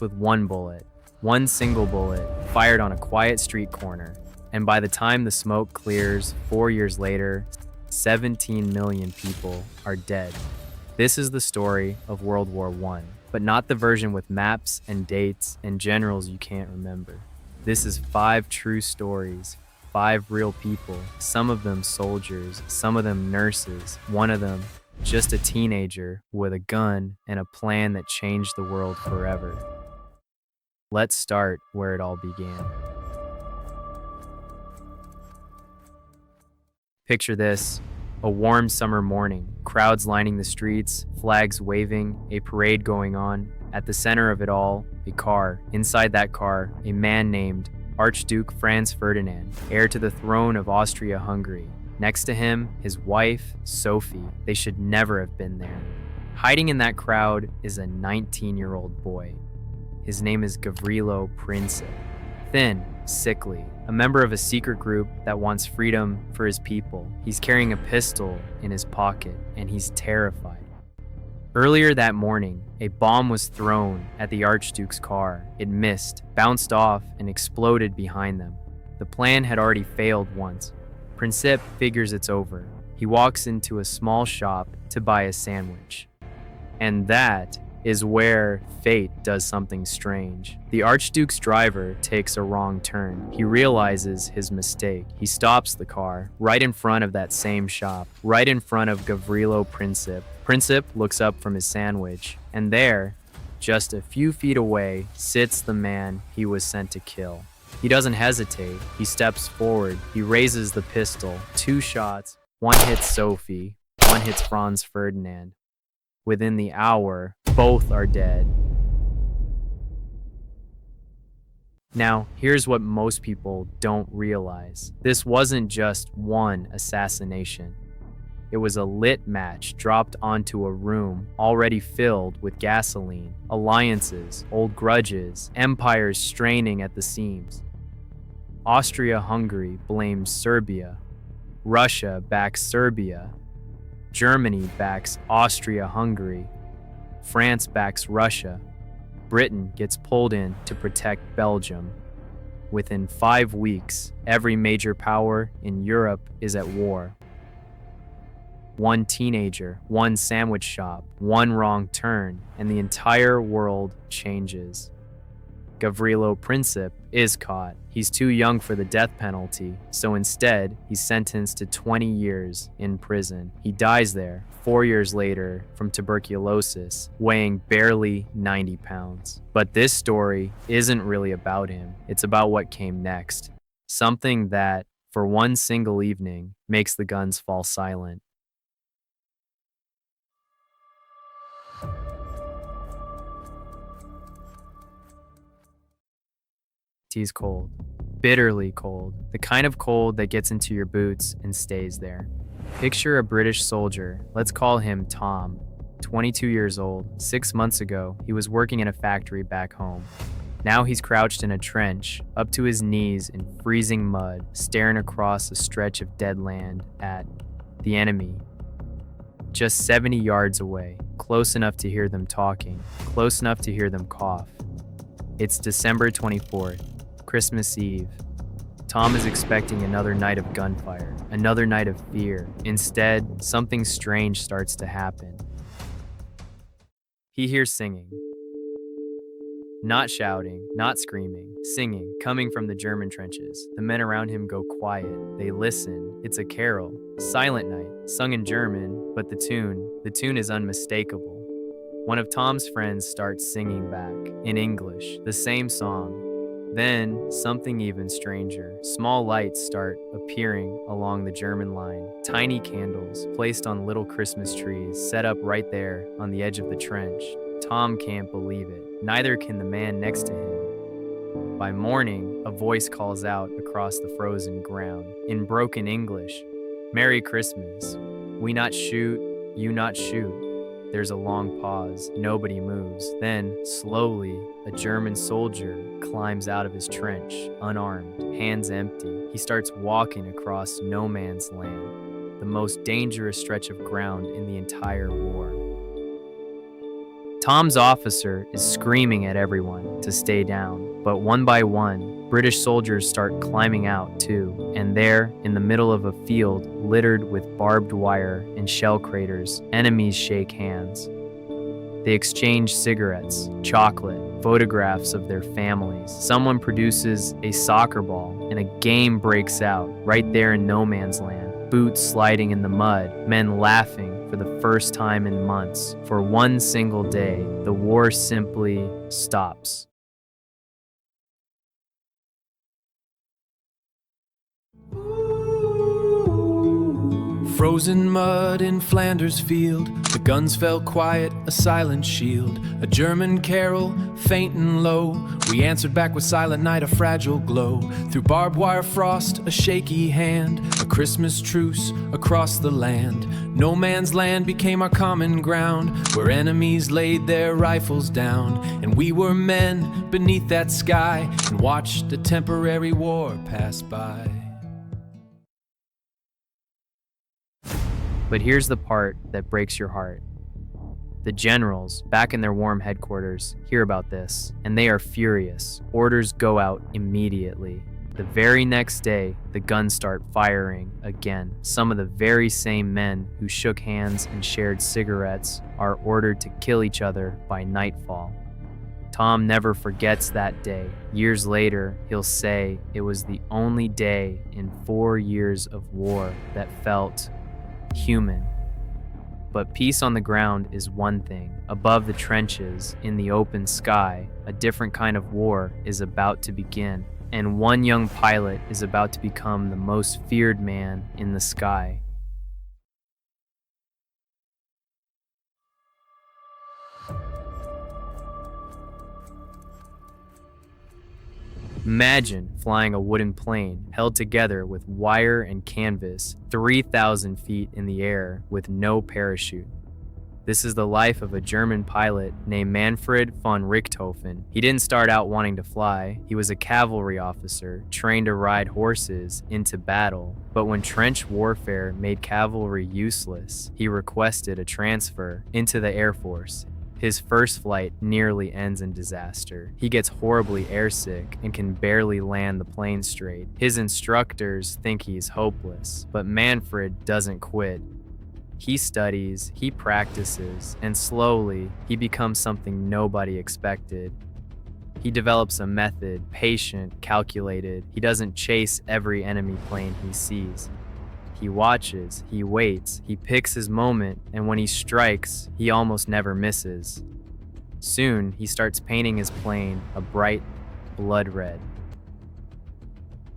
with one single bullet, fired on a quiet street corner. And by the time the smoke clears, 4 years later, 17 million people are dead. This is the story of World War I, but not the version with maps and dates and generals you can't remember. This is 5 true stories, 5 real people, some of them soldiers, some of them nurses, one of them just a teenager with a gun and a plan that changed the world forever. Let's start where it all began. Picture this, a warm summer morning, crowds lining the streets, flags waving, a parade going on. At the center of it all, a car. Inside that car, a man named Archduke Franz Ferdinand, heir to the throne of Austria-Hungary. Next to him, his wife, Sophie. They should never have been there. Hiding in that crowd is a 19-year-old boy. His name is Gavrilo Princip. Thin, sickly, a member of a secret group that wants freedom for his people. He's carrying a pistol in his pocket, and he's terrified. Earlier that morning, a bomb was thrown at the Archduke's car. It missed, bounced off, and exploded behind them. The plan had already failed once. Princip figures it's over. He walks into a small shop to buy a sandwich. And that is where fate does something strange. The Archduke's driver takes a wrong turn. He realizes his mistake. He stops the car right in front of that same shop, right in front of Gavrilo Princip. Princip looks up from his sandwich, and there, just a few feet away, sits the man he was sent to kill. He doesn't hesitate. He steps forward. He raises the pistol. 2 shots. One hits Sophie. One hits Franz Ferdinand. Within the hour, both are dead. Now, here's what most people don't realize. This wasn't just one assassination. It was a lit match dropped onto a room already filled with gasoline, alliances, old grudges, empires straining at the seams. Austria-Hungary blames Serbia. Russia backs Serbia. Germany backs Austria-Hungary. France backs Russia. Britain gets pulled in to protect Belgium. Within 5 weeks, every major power in Europe is at war. One teenager, one sandwich shop, one wrong turn, and the entire world changes. Gavrilo Princip is caught. He's too young for the death penalty, so instead, he's sentenced to 20 years in prison. He dies there 4 years later from tuberculosis, weighing barely 90 pounds. But this story isn't really about him. It's about what came next. Something that, for one single evening, makes the guns fall silent. Tea's cold. Bitterly cold. The kind of cold that gets into your boots and stays there. Picture a British soldier. Let's call him Tom. 22 years old. 6 months ago, he was working in a factory back home. Now he's crouched in a trench, up to his knees in freezing mud, staring across a stretch of dead land at the enemy. Just 70 yards away, close enough to hear them talking, close enough to hear them cough. It's December 24th. Christmas Eve. Tom is expecting another night of gunfire, another night of fear. Instead, something strange starts to happen. He hears singing. Not shouting, not screaming, singing, coming from the German trenches. The men around him go quiet. They listen. It's a carol. Silent Night, sung in German, but the tune is unmistakable. One of Tom's friends starts singing back, in English, the same song. Then, something even stranger. Small lights start appearing along the German line. Tiny candles placed on little Christmas trees set up right there on the edge of the trench. Tom can't believe it. Neither can the man next to him. By morning, a voice calls out across the frozen ground. In broken English, "Merry Christmas. We not shoot, you not shoot." There's a long pause. Nobody moves. Then, slowly, a German soldier climbs out of his trench, unarmed, hands empty. He starts walking across no man's land, the most dangerous stretch of ground in the entire war. Tom's officer is screaming at everyone to stay down, but one by one, British soldiers start climbing out too, and there, in the middle of a field littered with barbed wire and shell craters, enemies shake hands. They exchange cigarettes, chocolate, photographs of their families. Someone produces a soccer ball, and a game breaks out right there in no man's land. Boots sliding in the mud, men laughing for the first time in months. For one single day, the war simply stops. Frozen mud in Flanders field, the guns fell quiet, a silent shield. A German carol, faint and low, we answered back with silent night, a fragile glow. Through barbed wire frost, a shaky hand, a Christmas truce across the land. No man's land became our common ground, where enemies laid their rifles down. And we were men beneath that sky, and watched a temporary war pass by. But here's the part that breaks your heart. The generals, back in their warm headquarters, hear about this, and they are furious. Orders go out immediately. The very next day, the guns start firing again. Some of the very same men who shook hands and shared cigarettes are ordered to kill each other by nightfall. Tom never forgets that day. Years later, he'll say it was the only day in 4 years of war that felt human. But peace on the ground is one thing. Above the trenches, in the open sky, a different kind of war is about to begin. And one young pilot is about to become the most feared man in the sky. Imagine flying a wooden plane held together with wire and canvas 3,000 feet in the air with no parachute. This is the life of a German pilot named Manfred von Richthofen. He didn't start out wanting to fly. He was a cavalry officer trained to ride horses into battle. But when trench warfare made cavalry useless, he requested a transfer into the Air Force. His first flight nearly ends in disaster. He gets horribly airsick and can barely land the plane straight. His instructors think he's hopeless, but Manfred doesn't quit. He studies, he practices, and slowly he becomes something nobody expected. He develops a method, patient, calculated. He doesn't chase every enemy plane he sees. He watches, he waits, he picks his moment, and when he strikes, he almost never misses. Soon, he starts painting his plane a bright blood red.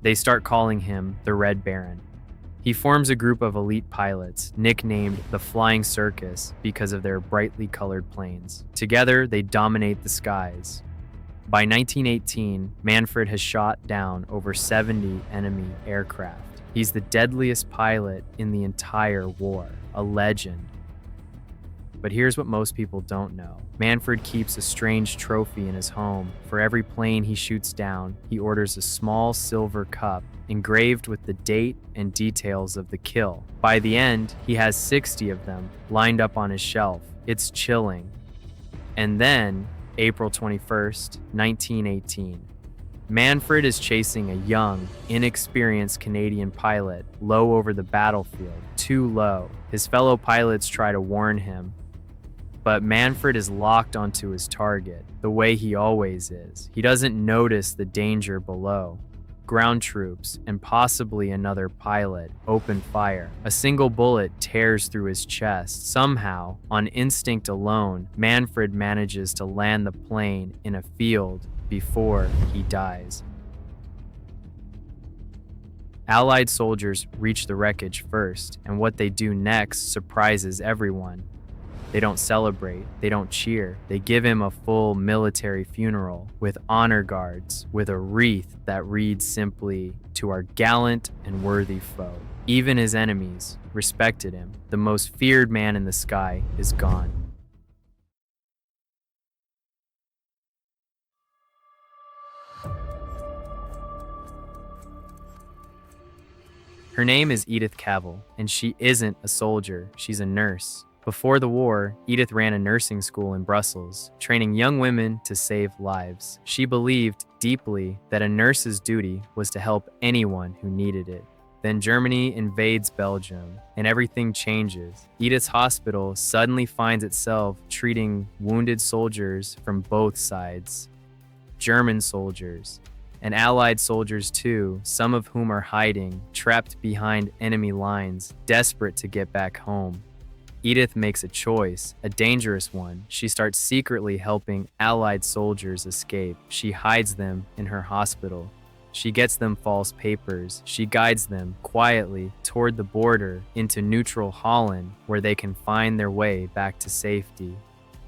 They start calling him the Red Baron. He forms a group of elite pilots, nicknamed the Flying Circus because of their brightly colored planes. Together, they dominate the skies. By 1918, Manfred has shot down over 70 enemy aircraft. He's the deadliest pilot in the entire war, a legend. But here's what most people don't know. Manfred keeps a strange trophy in his home. For every plane he shoots down, he orders a small silver cup engraved with the date and details of the kill. By the end, he has 60 of them lined up on his shelf. It's chilling. And then, April 21st, 1918. Manfred is chasing a young, inexperienced Canadian pilot low over the battlefield, too low. His fellow pilots try to warn him, but Manfred is locked onto his target, the way he always is. He doesn't notice the danger below. Ground troops, and possibly another pilot, open fire. A single bullet tears through his chest. Somehow, on instinct alone, Manfred manages to land the plane in a field before he dies. Allied soldiers reach the wreckage first, and what they do next surprises everyone. They don't celebrate, they don't cheer. They give him a full military funeral with honor guards, with a wreath that reads simply, "To our gallant and worthy foe." Even his enemies respected him. The most feared man in the sky is gone. Her name is Edith Cavell, and she isn't a soldier, she's a nurse. Before the war, Edith ran a nursing school in Brussels, training young women to save lives. She believed deeply that a nurse's duty was to help anyone who needed it. Then Germany invades Belgium, and everything changes. Edith's hospital suddenly finds itself treating wounded soldiers from both sides. German soldiers, and Allied soldiers too, some of whom are hiding, trapped behind enemy lines, desperate to get back home. Edith makes a choice, a dangerous one. She starts secretly helping Allied soldiers escape. She hides them in her hospital. She gets them false papers. She guides them quietly toward the border into neutral Holland, where they can find their way back to safety.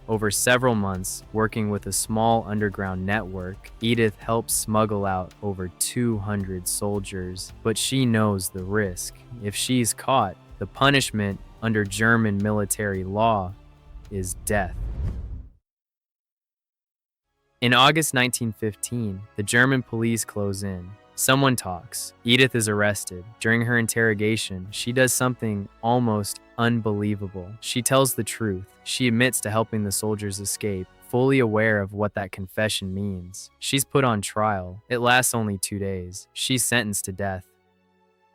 Over several months, working with a small underground network, Edith helps smuggle out over 200 soldiers. But she knows the risk. If she's caught, the punishment under German military law is death. In August 1915, the German police close in. Someone talks. Edith is arrested. During her interrogation, she does something almost unbelievable. She tells the truth. She admits to helping the soldiers escape, fully aware of what that confession means. She's put on trial. It lasts only 2 days. She's sentenced to death.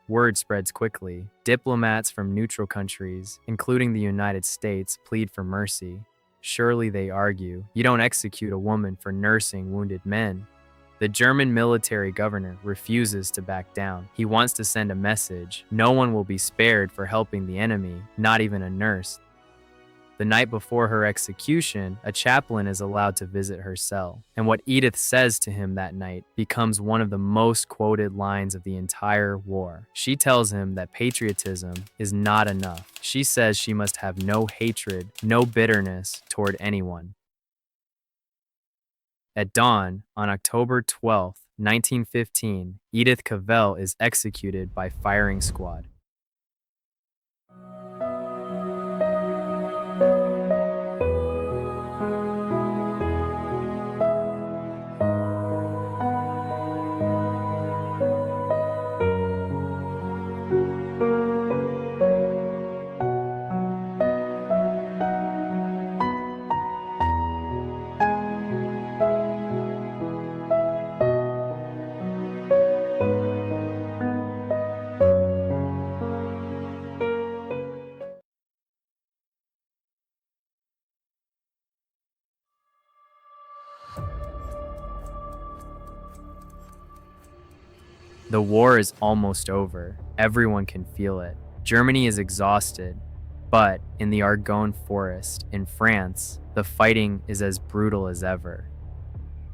Word spreads quickly. Diplomats from neutral countries, including the United States, plead for mercy. Surely, they argue, you don't execute a woman for nursing wounded men. The German military governor refuses to back down. He wants to send a message. No one will be spared for helping the enemy, not even a nurse. The night before her execution, a chaplain is allowed to visit her cell. And what Edith says to him that night becomes one of the most quoted lines of the entire war. She tells him that patriotism is not enough. She says she must have no hatred, no bitterness toward anyone. At dawn, on October 12, 1915, Edith Cavell is executed by firing squad. The war is almost over. Everyone can feel it. Germany is exhausted. But in the Argonne forest in France, the fighting is as brutal as ever.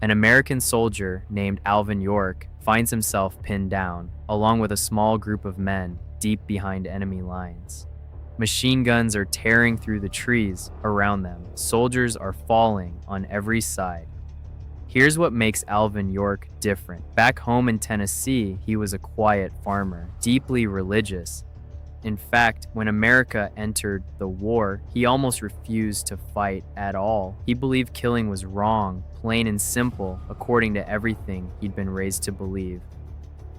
An American soldier named Alvin York finds himself pinned down, along with a small group of men deep behind enemy lines. Machine guns are tearing through the trees around them. Soldiers are falling on every side. Here's what makes Alvin York different. Back home in Tennessee, he was a quiet farmer, deeply religious. In fact, when America entered the war, he almost refused to fight at all. He believed killing was wrong, plain and simple, according to everything he'd been raised to believe.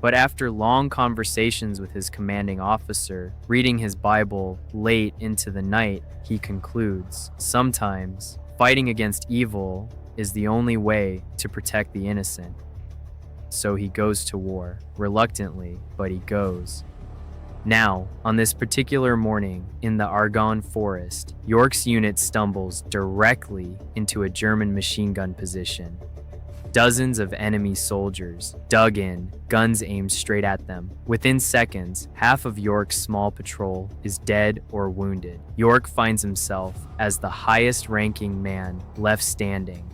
But after long conversations with his commanding officer, reading his Bible late into the night, he concludes, sometimes fighting against evil is the only way to protect the innocent. So he goes to war, reluctantly, but he goes. Now, on this particular morning in the Argonne forest, York's unit stumbles directly into a German machine gun position. Dozens of enemy soldiers dug in, guns aimed straight at them. Within seconds, half of York's small patrol is dead or wounded. York finds himself as the highest-ranking man left standing.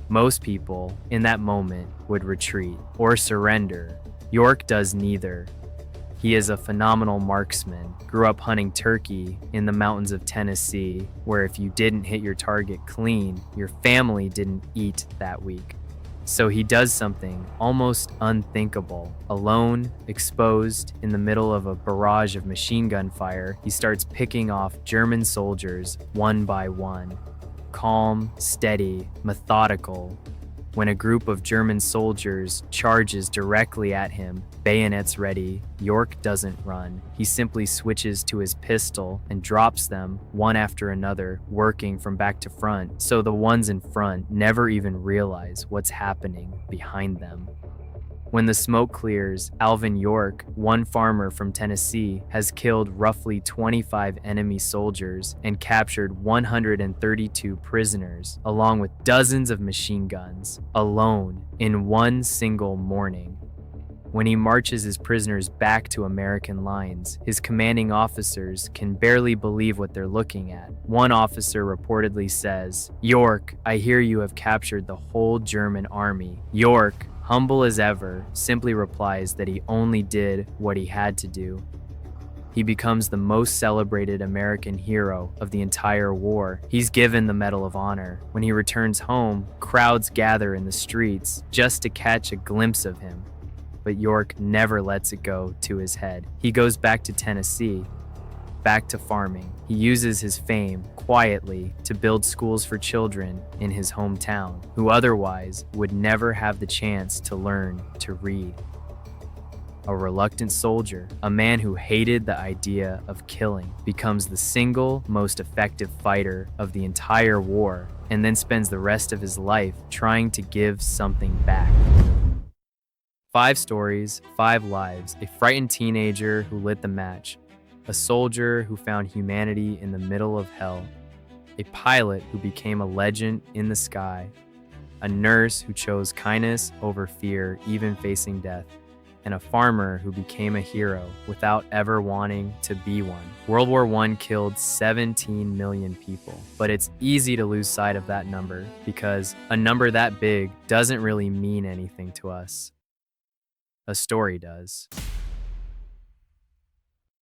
Most people, in that moment, would retreat or surrender. York does neither. He is a phenomenal marksman, grew up hunting turkey in the mountains of Tennessee, where if you didn't hit your target clean, your family didn't eat that week. So he does something almost unthinkable. Alone, exposed, in the middle of a barrage of machine gun fire, he starts picking off German soldiers one by one. Calm, steady, methodical. When a group of German soldiers charges directly at him, bayonets ready, York doesn't run. He simply switches to his pistol and drops them one after another, working from back to front, so the ones in front never even realize what's happening behind them. When the smoke clears, Alvin York, one farmer from Tennessee, has killed roughly 25 enemy soldiers and captured 132 prisoners, along with dozens of machine guns, alone in one single morning. When he marches his prisoners back to American lines, his commanding officers can barely believe what they're looking at. One officer reportedly says, "York, I hear you have captured the whole German army." York, humble as ever, simply replies that he only did what he had to do. He becomes the most celebrated American hero of the entire war. He's given the Medal of Honor. When he returns home, crowds gather in the streets just to catch a glimpse of him. But York never lets it go to his head. He goes back to Tennessee, back to farming. He uses his fame quietly to build schools for children in his hometown who otherwise would never have the chance to learn to read. A reluctant soldier, a man who hated the idea of killing, becomes the single most effective fighter of the entire war and then spends the rest of his life trying to give something back. 5 stories, 5 lives, a frightened teenager who lit the match, a soldier who found humanity in the middle of hell, a pilot who became a legend in the sky, a nurse who chose kindness over fear even facing death, and a farmer who became a hero without ever wanting to be one. World War I killed 17 million people, but it's easy to lose sight of that number because a number that big doesn't really mean anything to us. A story does.